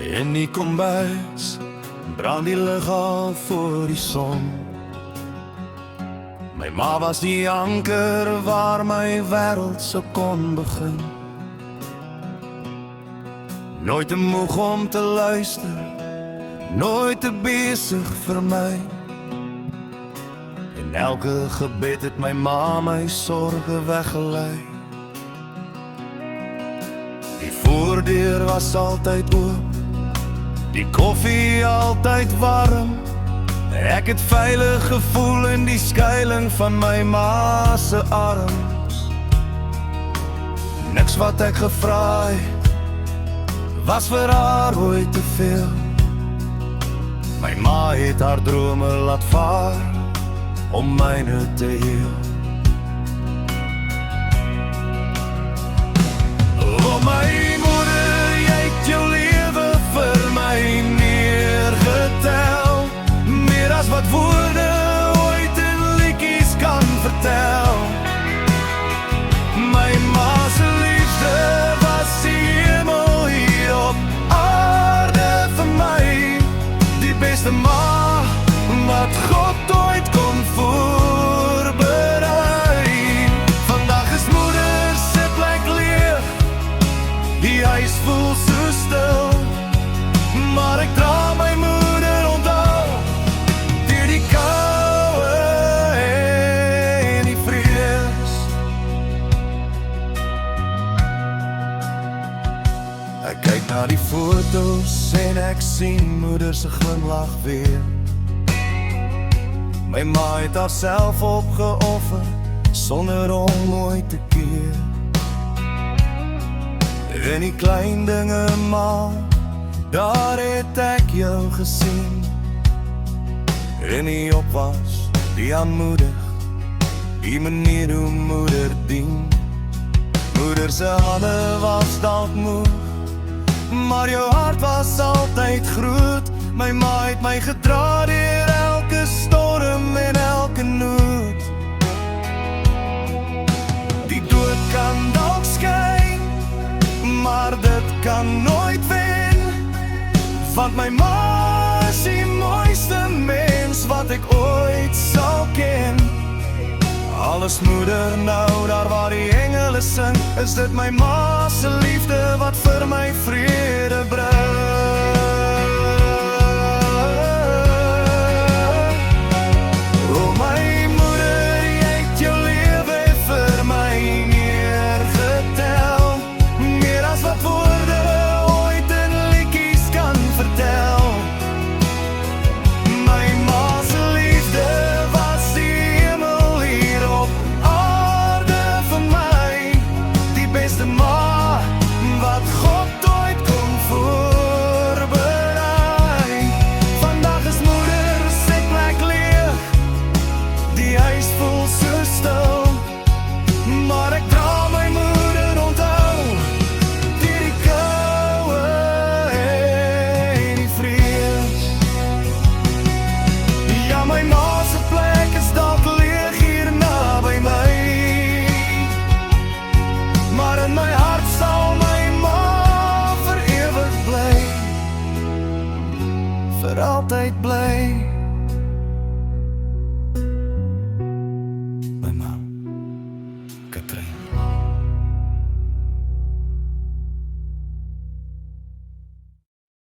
In die kombuis brand die lig al voor die son. My ma was die anker waar my wêreld sou kon begin. Nooit te moeg om te luister, nooit te besig vir my. In elke gebed het my ma my sorge weggelei. Die voordeur was altyd oop, die koffie altyd warm. Ek het veilig gevoel in die skuiling van my ma se arms. Niks wat ek gevra het, was vir haar ooit te veel. My ma het haar drome laat vaar, om myne te heel. O my moeder, jy het jou lewe vir my neergetel, meer as wat woorde ooit in liedjies kan vertel. My ma se liefde was die hemel hier op aarde vir my, die beste ma wat God ooit kon voorberei. Vandag is moeder se plek leeg, die huis voel so stil, maar ek dra my moeder onthou, deur die koue en die vrees. Ek kyk na die foto's en ek sien moeder se glimlag weer. My ma het haarself opgeoffer, sonder om ooit te keer. In die klein dinge ma, daar het ek jou gesien. In die opwas, die aanmoedig, die manier hoe moeder dien. Moeder se hande was dalk moeg, maar jou hart was altyd groot. My ma het my gedra deur elke storm en elke nood. Die dood kan dalk skyn, maar dit kan nooit wen, want my ma is die mooiste mens wat ek ooit sal ken. Alles moeder nou, daar waar die engele sing, is dit my ma se liefde wat vir my vrede bring. Vir altyd bly. My ma, Katrijn.